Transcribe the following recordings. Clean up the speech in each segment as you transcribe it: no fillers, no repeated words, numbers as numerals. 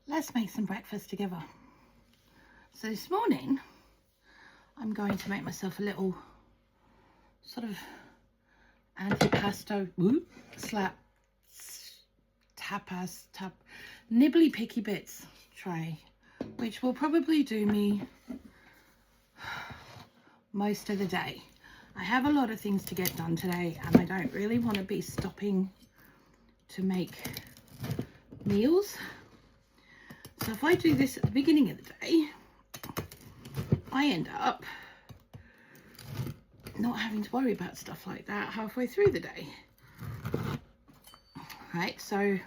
Let's make some breakfast together. So this morning I'm going to make myself a little sort of antipasto slap tapas nibbly picky bits tray, which will probably do me most of the day. I have a lot of things to get done today and I don't really want to be stopping to make meals. So if I do this at the beginning of the day, I end up not having to worry about stuff like that halfway through the day. Right, so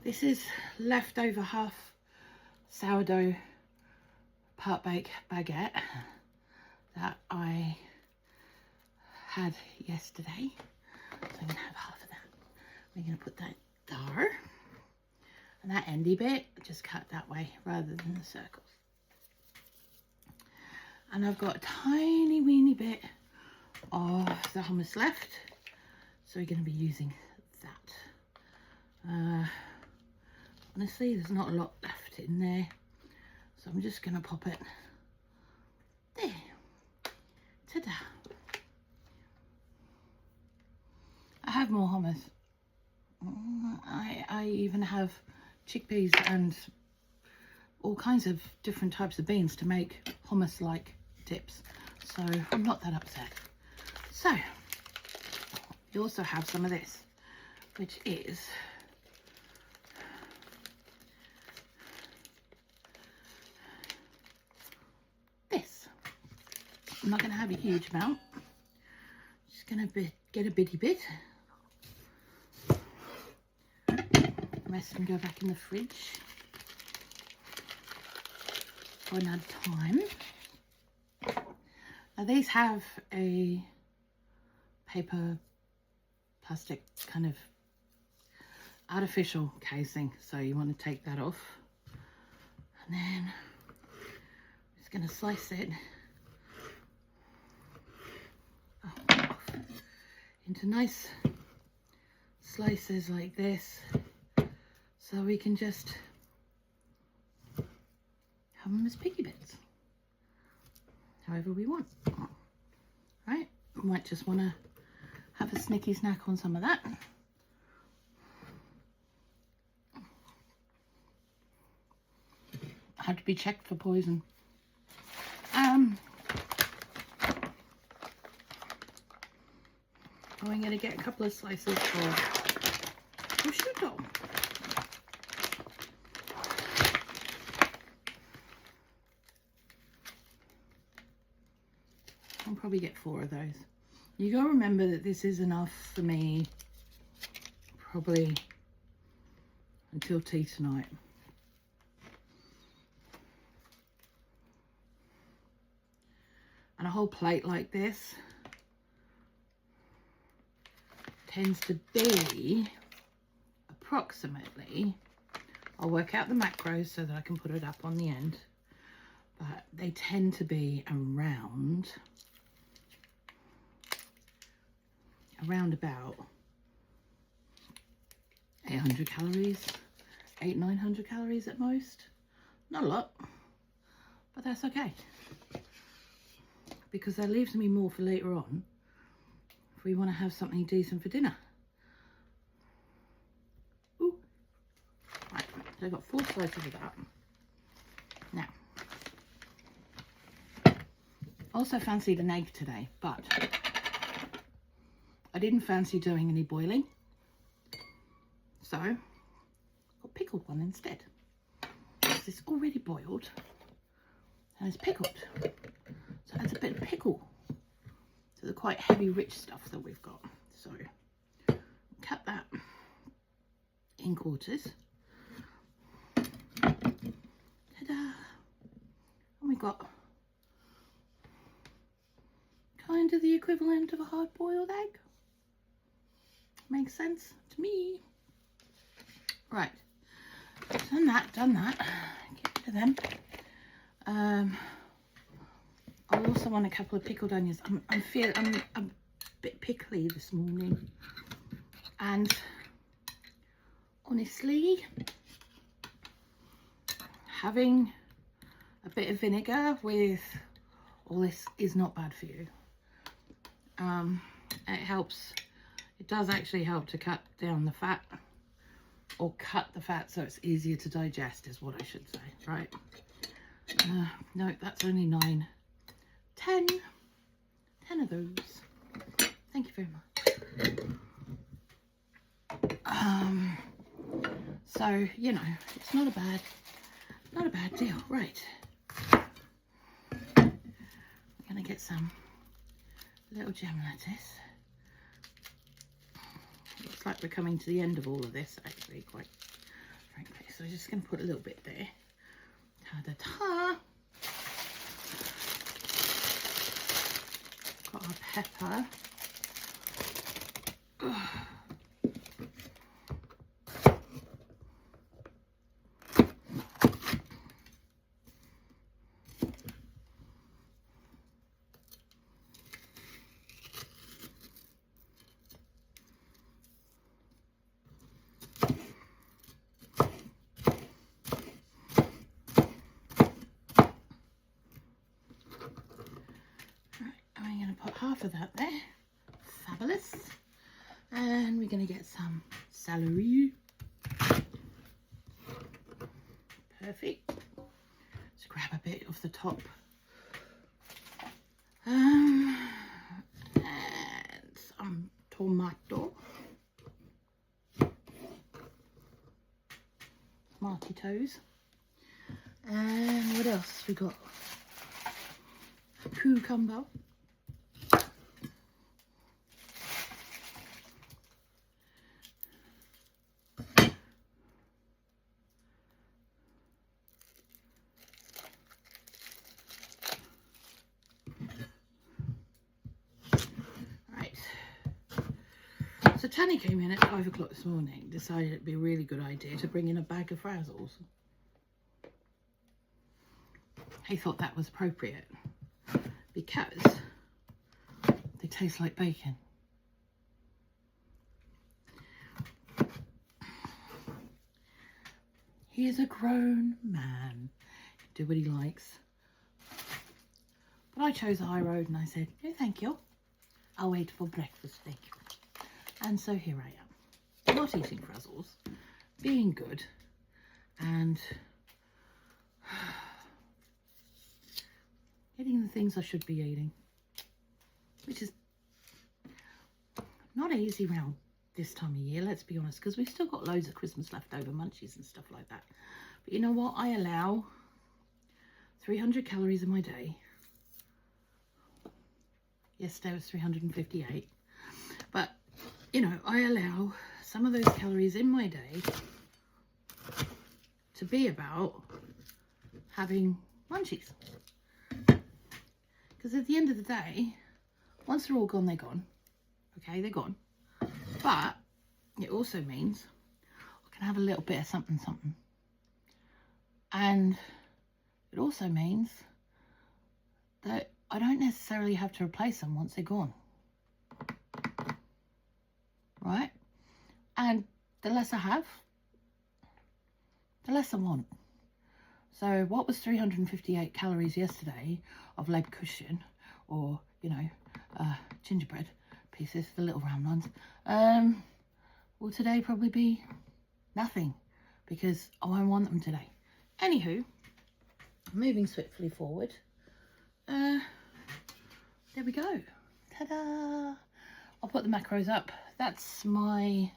this is leftover half sourdough part bake baguette that I had yesterday. So I'm gonna have half of that. We're gonna put that there. And that endy bit, just cut that way rather than the circles. And I've got a tiny weeny bit of the hummus left, so we're going to be using that. Honestly, there's not a lot left in there, so I'm just going to pop it there. Ta-da! I have more hummus. I even have chickpeas and all kinds of different types of beans to make hummus like dips, so I'm not that upset. So you also have some of this, which is this. I'm not going to have a huge amount, just going to get a bitty bit. Rest and go back in the fridge for another time. Now these have a paper plastic kind of artificial casing, so you want to take that off, and then I'm just going to slice it off into nice slices like this, so we can just have them as piggy bits, however we want. Right, might just want to have a snicky snack on some of that. Had to be checked for poison. I'm going to get a couple of slices for prosciutto. I'll probably get 4 of those. You gotta remember that this is enough for me probably until tea tonight. And a whole plate like this tends to be approximately, I'll work out the macros so that I can put it up on the end, but they tend to be around about 800 calories, 900 calories at most. Not a lot, but that's okay, because that leaves me more for later on if we want to have something decent for dinner. Ooh. Right, so I've got 4 slices of that. Now, I also fancied an egg today, but I didn't fancy doing any boiling, so I got pickled one instead. It's already boiled and it's pickled, so it adds a bit of pickle to the quite heavy, rich stuff that we've got. So cut that in quarters. Ta-da! And we got kind of the equivalent of a hard-boiled egg. Makes sense to me. Right, done that. Get rid of them. I also want a couple of pickled onions. I'm a bit pickly this morning, and honestly, having a bit of vinegar with all this is not bad for you. It helps, it does actually help to cut down the fat, or cut the fat so it's easier to digest is what I should say, right? No, that's only 9, 10 of those. Thank you very much. So, you know, it's not a bad deal. Right. I'm gonna get some little gem lettuce. Looks like we're coming to the end of all of this, actually, quite frankly. So I'm just gonna put a little bit there. Ta-da-ta. Got our pepper. Half of that there. Fabulous. And we're going to get some celery. Perfect. Let's grab a bit of the top. And some tomato. Smarty toes. And what else we got? Cucumber. So Tanny came in at 5 o'clock this morning, decided it'd be a really good idea to bring in a bag of frazzles. He thought that was appropriate because they taste like bacon. He is a grown man, do what he likes. But I chose the high road and I said, no thank you, I'll wait for breakfast, thank you. And so here I am, not eating frazzles, being good, and eating the things I should be eating, which is not easy round this time of year, let's be honest, because we've still got loads of Christmas leftover munchies and stuff like that. But you know what? I allow 300 calories in my day. Yesterday was 358. But, you know, I allow some of those calories in my day to be about having munchies. Because at the end of the day, once they're all gone, they're gone. Okay, they're gone. But it also means I can have a little bit of something, something. And it also means that I don't necessarily have to replace them once they're gone. Right? And the less I have, the less I want. So what was 358 calories yesterday of leg cushion, or, you know, gingerbread pieces, the little round ones, will today probably be nothing, because I won't want them today. Anywho, moving swiftly forward, there we go. Ta-da! I'll put the macros up. That's my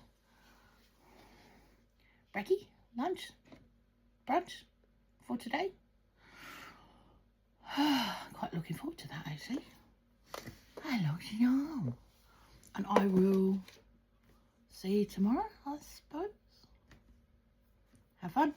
brekky lunch, brunch for today. Quite looking forward to that, actually. Hello, Jean. And I will see you tomorrow, I suppose. Have fun.